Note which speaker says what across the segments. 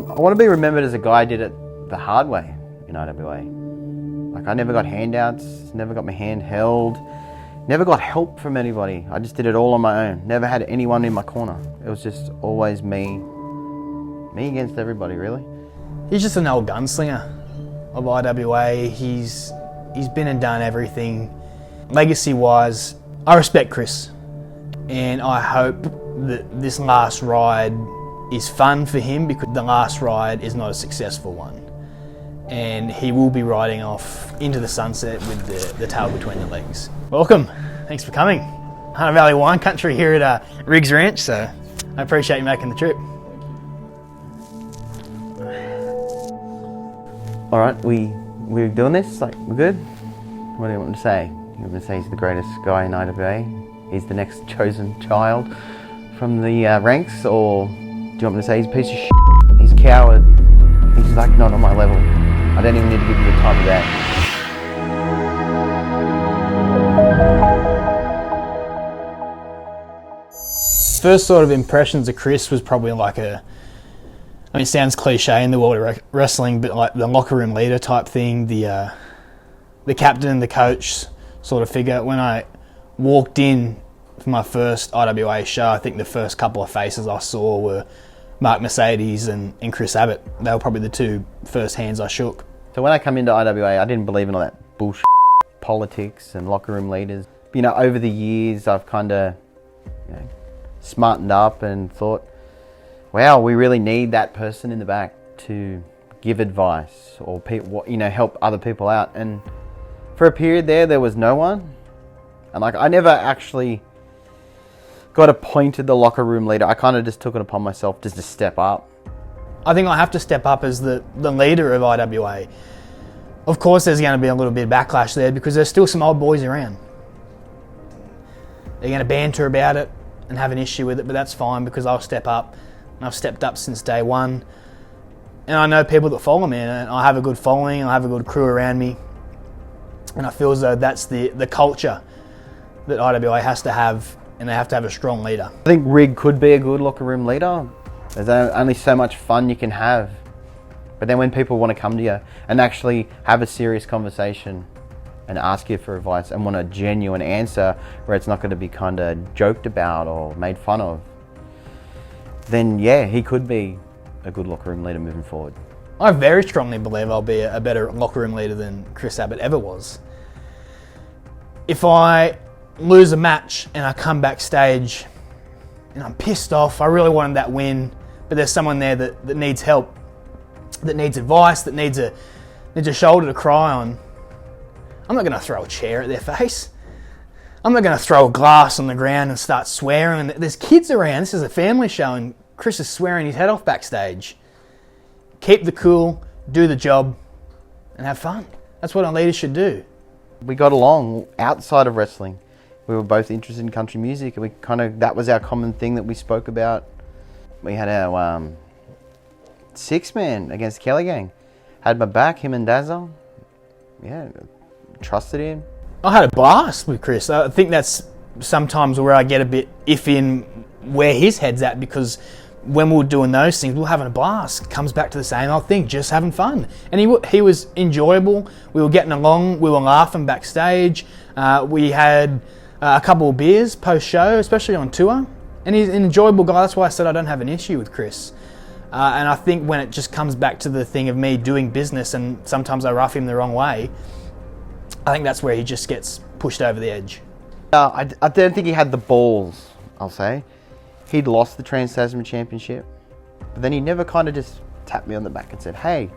Speaker 1: I want to be remembered as a guy who did it the hard way in IWA. Like, I never got handouts, never got my hand held, never got help from anybody. I just did it all on my own. Never had anyone in my corner. It was just always me against everybody, really.
Speaker 2: He's just an old gunslinger of IWA. He's been and done everything. Legacy-wise, I respect Chris, and I hope that this last ride is fun for him, because the last ride is not a successful one. And he will be riding off into the sunset with the tail between the legs. Welcome, thanks for coming. Hunter Valley Wine Country here at Riggs Ranch, so I appreciate you making the trip.
Speaker 1: All right, we're doing this, like, we're good? What do you want me to say? You want me to say he's the greatest guy in IWA? He's the next chosen child from the ranks? Or do you want me to say he's a piece of shit? He's a coward. He's like not on my level. I don't even need to give you the time of day.
Speaker 2: First sort of impressions of Chris was probably like it sounds cliche in the world of wrestling, but like the locker room leader type thing, the captain and the coach sort of figure. When I walked in for my first IWA show, I think the first couple of faces I saw were Mark Mercedes and Chris Abbott. They were probably the two first hands I shook.
Speaker 1: So when I come into IWA, I didn't believe in all that bullshit, politics and locker room leaders. You know, over the years, I've kind of, smartened up and thought, wow, we really need that person in the back to give advice or help other people out. And for a period there was no one. And like, I never actually got appointed the locker room leader. I kind of just took it upon myself just to step up.
Speaker 2: I think I have to step up as the leader of IWA. Of course, there's going to be a little bit of backlash there because there's still some old boys around. They're going to banter about it and have an issue with it, but that's fine because I'll step up. And I've stepped up since day one. And I know people that follow me, and I have a good following, I have a good crew around me. And I feel as though that's the culture that IWA has to have, and they have to have a strong leader.
Speaker 1: I think Rig could be a good locker room leader. There's only so much fun you can have. But then when people want to come to you and actually have a serious conversation and ask you for advice and want a genuine answer where it's not going to be kind of joked about or made fun of, then yeah, he could be a good locker room leader moving forward.
Speaker 2: I very strongly believe I'll be a better locker room leader than Chris Abbott ever was. If I lose a match and I come backstage and I'm pissed off, I really wanted that win, but there's someone there that needs help, that needs advice, that needs a shoulder to cry on, I'm not going to throw a chair at their face. I'm not going to throw a glass on the ground and start swearing. There's kids around. This is a family show and Chris is swearing his head off backstage. Keep the cool, do the job, and have fun. That's what our leaders should do.
Speaker 1: We got along outside of wrestling. We were both interested in country music, and that was our common thing that we spoke about. We had our six-man against Kelly Gang. Had my back, him and Dazzle. Yeah, trusted him.
Speaker 2: I had a blast with Chris. I think that's sometimes where I get a bit iffy in where his head's at, because when we were doing those things, we were having a blast. It comes back to the same old thing, just having fun. And he was enjoyable. We were getting along. We were laughing backstage. We had a couple of beers post-show, especially on tour. And he's an enjoyable guy. That's why I said I don't have an issue with Chris. And I think when it just comes back to the thing of me doing business and sometimes I rough him the wrong way, I think that's where he just gets pushed over the edge.
Speaker 1: I don't think he had the balls, I'll say. He'd lost the Trans-Tasman Championship, but then he never kind of just tapped me on the back and said, hey,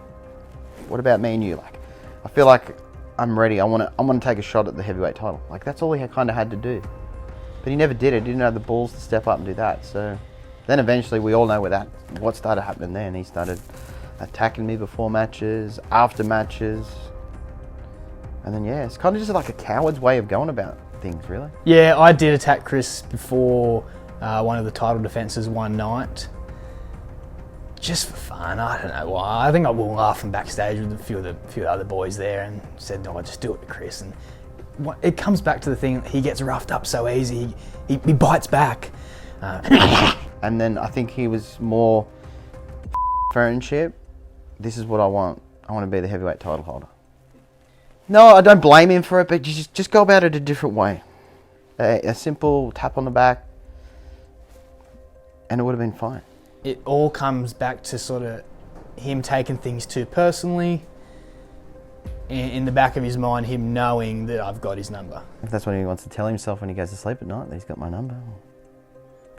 Speaker 1: what about me and you? Like, I feel like I'm ready. I want to take a shot at the heavyweight title. Like, that's all he kind of had to do. But he never did it. He didn't have the balls to step up and do that. So then eventually we all know what started happening then. He started attacking me before matches, after matches. And then, yeah, it's kind of just like a coward's way of going about things, really.
Speaker 2: Yeah, I did attack Chris before one of the title defences one night. Just for fun, I don't know why. I think I was laughing backstage with a few other boys there and said, no, I'll just do it to Chris. And it comes back to the thing, he gets roughed up so easy, he bites back.
Speaker 1: And then I think he was more friendship, this is what I want. I want to be the heavyweight title holder. No, I don't blame him for it, but you just go about it a different way. A simple tap on the back, and it would have been fine.
Speaker 2: It all comes back to sort of him taking things too personally, and in the back of his mind, him knowing that I've got his number.
Speaker 1: If that's what he wants to tell himself when he goes to sleep at night, that he's got my number,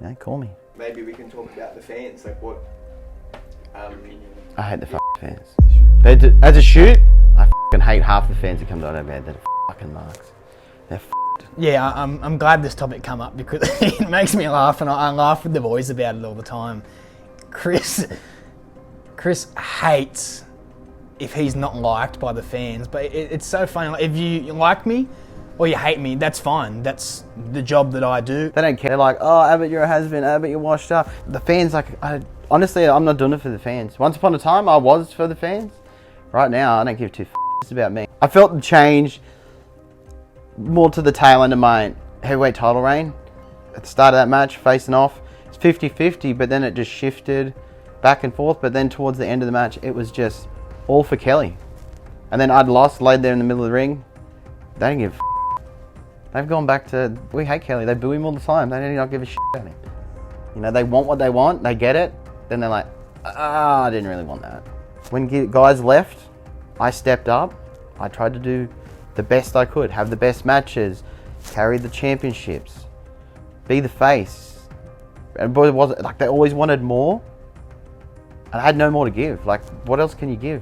Speaker 1: yeah, call me.
Speaker 3: Maybe we can talk about the fans, like what.
Speaker 1: I hate the fans. As a shoot, I hate half the fans that come to IWA. They're fucking marks. They're
Speaker 2: Yeah, I'm glad this topic come up because it makes me laugh, and I laugh with the boys about it all the time. Chris hates if he's not liked by the fans, but it's so funny. Like, if you like me or you hate me, that's fine. That's the job that I do.
Speaker 1: They don't care. They're like, oh, Abbott, you're a has-been. Abbott, you're washed up. The fans, honestly, I'm not doing it for the fans. Once upon a time, I was for the fans. Right now, I don't give two f***s about me. I felt the change more to the tail end of my heavyweight title reign. At the start of that match, facing off, it's 50-50, but then it just shifted back and forth. But then towards the end of the match, it was just all for Kelly. And then I'd lost, laid there in the middle of the ring. They didn't give a f***. They've gone back to, we hate Kelly. They boo him all the time. They do not give a shit about him. You know, they want what they want. They get it. Then they're like, I didn't really want that. When guys left, I stepped up. I tried to do the best I could. Have the best matches. Carry the championships. Be the face. And boy, was it like they always wanted more. And I had no more to give. Like, what else can you give?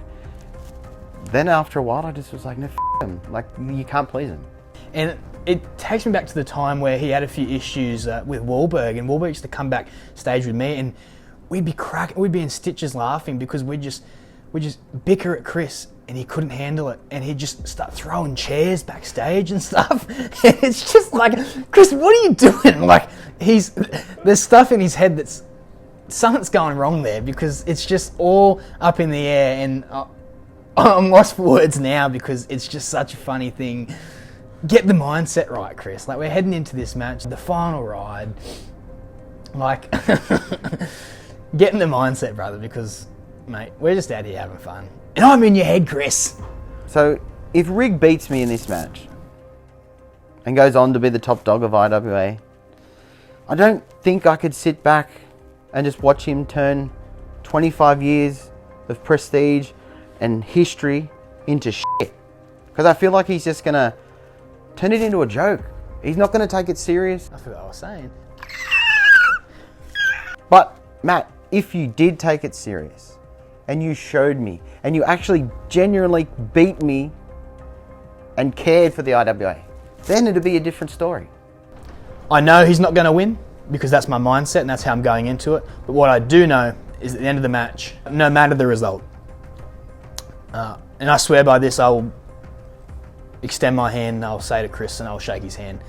Speaker 1: Then after a while, I just was like, no, f*** him. Like, you can't please him.
Speaker 2: And it takes me back to the time where he had a few issues with Wahlberg, and Wahlberg used to come back stage with me, and we'd be in stitches laughing because we just bicker at Chris, and he couldn't handle it, and he'd just start throwing chairs backstage and stuff. And it's just like, Chris, what are you doing? Like, there's stuff in his head that's something's going wrong there because it's just all up in the air, and I'm lost for words now because it's just such a funny thing. Get the mindset right, Chris. Like, we're heading into this match, the final ride. Like, get in the mindset, brother, because, mate, we're just out here having fun. And I'm in your head, Chris.
Speaker 1: So, if Rig beats me in this match and goes on to be the top dog of IWA, I don't think I could sit back and just watch him turn 25 years of prestige and history into shit. Because I feel like he's just going to turn it into a joke. He's not going to take it serious.
Speaker 2: I forgot what I was saying.
Speaker 1: But, Matt, if you did take it serious and you showed me and you actually genuinely beat me and cared for the IWA, then it'd be a different story.
Speaker 2: I know he's not going to win because that's my mindset and that's how I'm going into it. But what I do know is at the end of the match, no matter the result, and I swear by this, I will extend my hand and I'll say to Chris and I'll shake his hand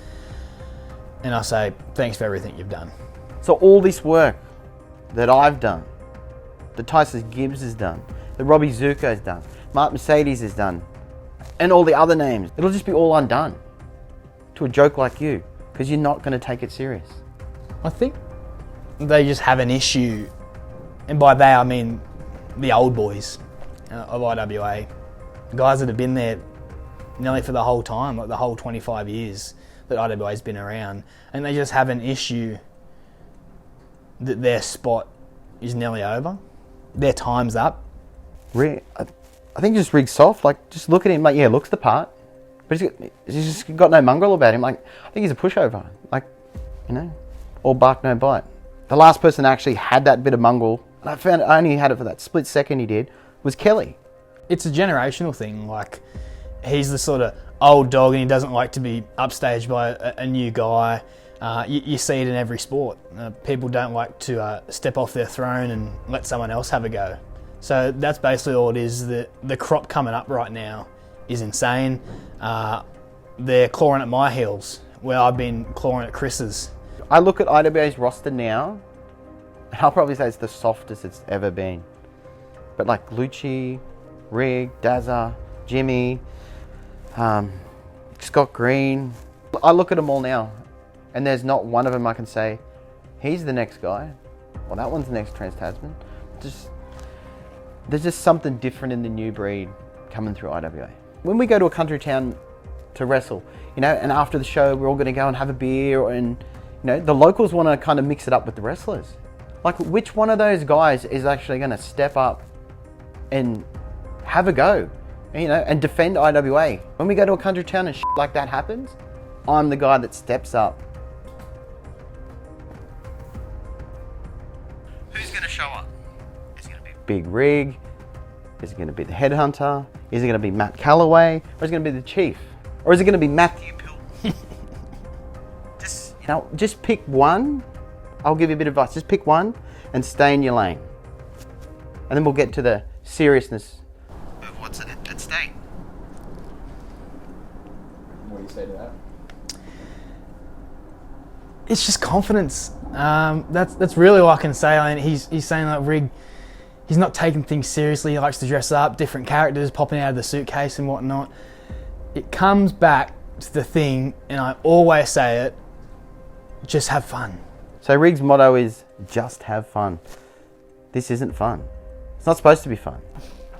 Speaker 2: and I'll say, thanks for everything you've done.
Speaker 1: So all this work that I've done, that Tyson Gibbs has done, that Robbie Zuko has done, Mark Mercedes has done, and all the other names, it'll just be all undone to a joke like you because you're not going to take it serious.
Speaker 2: I think they just have an issue, and by they I mean the old boys of IWA, guys that have been there nearly for the whole time, like the whole 25 years that IWA's been around, and they just have an issue that their spot is nearly over, their time's up.
Speaker 1: I think just Rig's soft. Like, just look at him. Like, yeah, looks the part, but he's just got no mongrel about him. Like, I think he's a pushover. Like, you know, all bark, no bite. The last person that actually had that bit of mongrel, and I only had it for that split second he did, was Kelly.
Speaker 2: It's a generational thing. Like, he's the sort of old dog and he doesn't like to be upstaged by a new guy. You see it in every sport. People don't like to step off their throne and let someone else have a go. So that's basically all it is. The crop coming up right now is insane. They're clawing at my heels where I've been clawing at Chris's.
Speaker 1: I look at IWA's roster now, and I'll probably say it's the softest it's ever been. But like Lucci, Rig, Dazza, Jimmy, Scott Green, I look at them all now, and there's not one of them I can say, he's the next guy, or that one's the next Trans-Tasman. Just, There's just something different in the new breed coming through IWA. When we go to a country town to wrestle, you know, and after the show we're all going to go and have a beer, and you know, the locals want to kind of mix it up with the wrestlers. Like, which one of those guys is actually going to step up and have a go, you know, and defend IWA? When we go to a country town and shit like that happens, I'm the guy that steps up. Who's going to show up? Is it going to be Big Rig? Is it going to be the Headhunter? Is it going to be Matt Calloway? Or is it going to be the Chief? Or is it going to be Matthew Pill? Just pick one. I'll give you a bit of advice. Just pick one and stay in your lane. And then we'll get to the seriousness of what's at stake.
Speaker 3: What do you say to that?
Speaker 2: It's just confidence. That's really all I can say. I mean, he's saying like Rig, he's not taking things seriously. He likes to dress up, different characters popping out of the suitcase and whatnot. It comes back to the thing, and I always say it, just have fun.
Speaker 1: So Rig's motto is just have fun. This isn't fun. It's not supposed to be fun.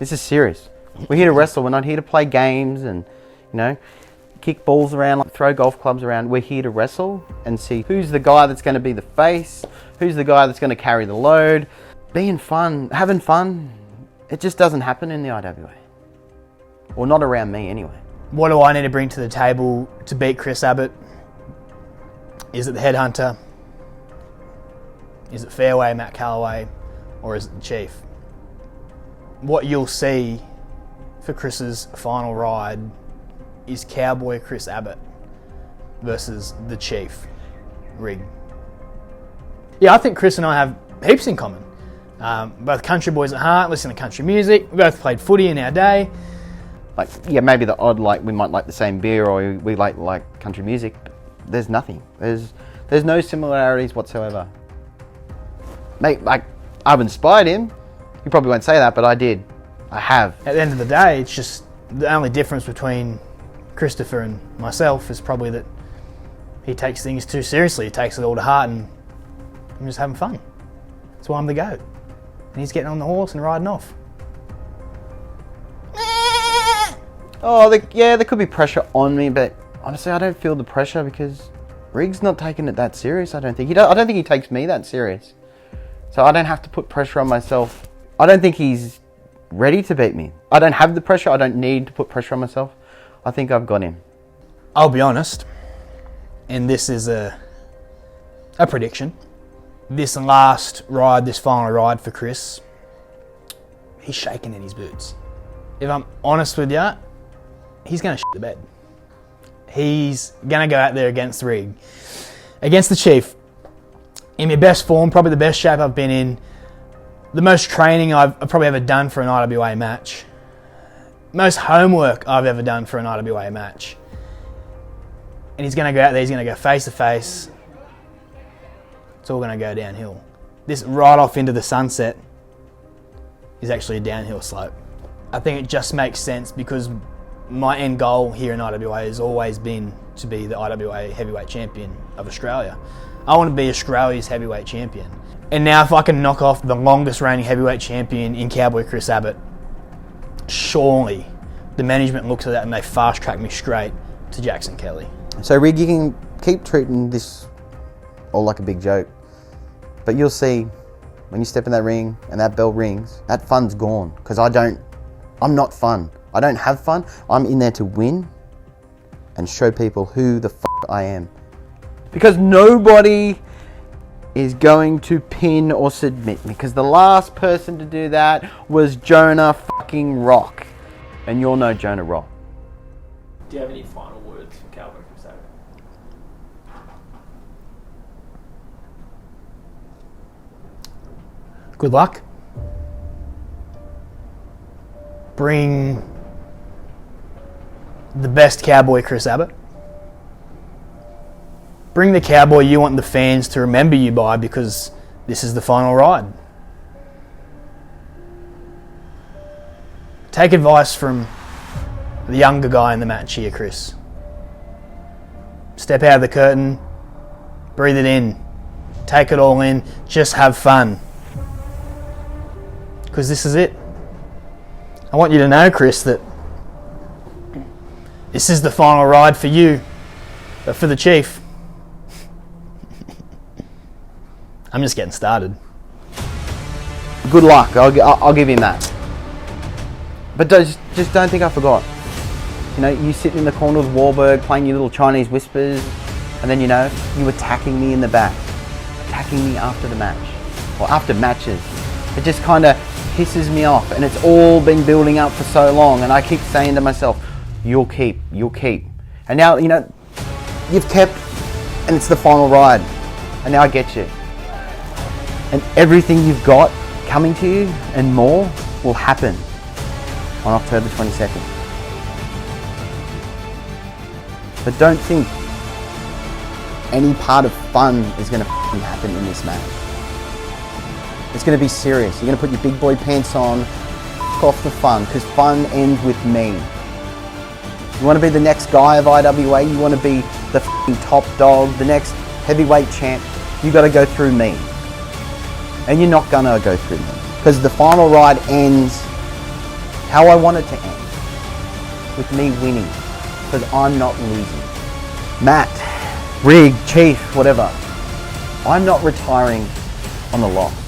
Speaker 1: This is serious. We're here to wrestle. We're not here to play games and, you know, kick balls around, like throw golf clubs around. We're here to wrestle and see who's the guy that's going to be the face, who's the guy that's going to carry the load. Being fun, having fun, it just doesn't happen in the IWA. Or not around me anyway.
Speaker 2: What do I need to bring to the table to beat Chris Abbott? Is it the Headhunter? Is it Fairway, Matt Calloway? Or is it the Chief? What you'll see for Chris's final ride is Cowboy Chris Abbott versus the Chief, Rig. Yeah, I think Chris and I have heaps in common. Both country boys at heart, listen to country music. We both played footy in our day.
Speaker 1: Like, yeah, maybe the odd, like, we might like the same beer or we like country music, but there's nothing. There's no similarities whatsoever. Mate, like, I've inspired him. You probably won't say that, but I did. I have.
Speaker 2: At the end of the day, it's just the only difference between Christopher and myself is probably that he takes things too seriously. He takes it all to heart, and I'm just having fun. That's why I'm the GOAT. And he's getting on the horse and riding off.
Speaker 1: Oh, there could be pressure on me, but honestly, I don't feel the pressure because Rig's not taking it that serious. I don't think he takes me that serious. So I don't have to put pressure on myself. I don't think he's ready to beat me. I don't have the pressure. I don't need to put pressure on myself. I think I've got him.
Speaker 2: I'll be honest, and this is a prediction. This last ride, this final ride for Chris, he's shaking in his boots. If I'm honest with you, he's going to shit the bed. He's going to go out there against Rig. Against the Chief. In my best form, probably the best shape I've been in. The most training I've probably ever done for an IWA match. Most homework I've ever done for an IWA match. And he's going to go out there, he's going to go face to face. It's all going to go downhill. This right off into the sunset is actually a downhill slope. I think it just makes sense because my end goal here in IWA has always been to be the IWA heavyweight champion of Australia. I want to be Australia's heavyweight champion. And now if I can knock off the longest reigning heavyweight champion in Cowboy Chris Abbott, surely the management looks at that and they fast track me straight to Jackson Kelly.
Speaker 1: So Rig, you can keep treating this all like a big joke, but you'll see when you step in that ring and that bell rings, that fun's gone. Because I'm not fun. I don't have fun. I'm in there to win and show people who the I am. Because nobody is going to pin or submit me. Because the last person to do that was Jonah fucking Rock. And you'll know Jonah Rock.
Speaker 4: Do you have any final words for Cowboy Chris Abbott?
Speaker 2: Good luck. Bring the best Cowboy Chris Abbott. Bring the Cowboy you want the fans to remember you by, because this is the final ride. Take advice from the younger guy in the match here, Chris. Step out of the curtain, breathe it in, take it all in, just have fun. Because this is it. I want you to know, Chris, that this is the final ride for you, but for the Chief. I'm just getting started.
Speaker 1: Good luck. I'll give him that. But just don't think I forgot. You know, you sitting in the corner with Wahlberg playing your little Chinese whispers, and then, you know, you attacking me in the back, attacking me after the match, or after matches. It just kind of pisses me off, and it's all been building up for so long, and I keep saying to myself, you'll keep. And now, you know, you've kept, and it's the final ride, and now I get you. And everything you've got coming to you and more will happen on October 22nd. But don't think any part of fun is going to happen in this match. It's going to be serious. You're going to put your big boy pants on, off the fun, because fun ends with me. You want to be the next guy of IWA, you want to be the top dog, the next heavyweight champ, you got to go through me. And you're not going to go through me. Because the final ride ends how I want it to end. With me winning. Because I'm not losing. Matt, Rig, Chief, whatever. I'm not retiring on the loss.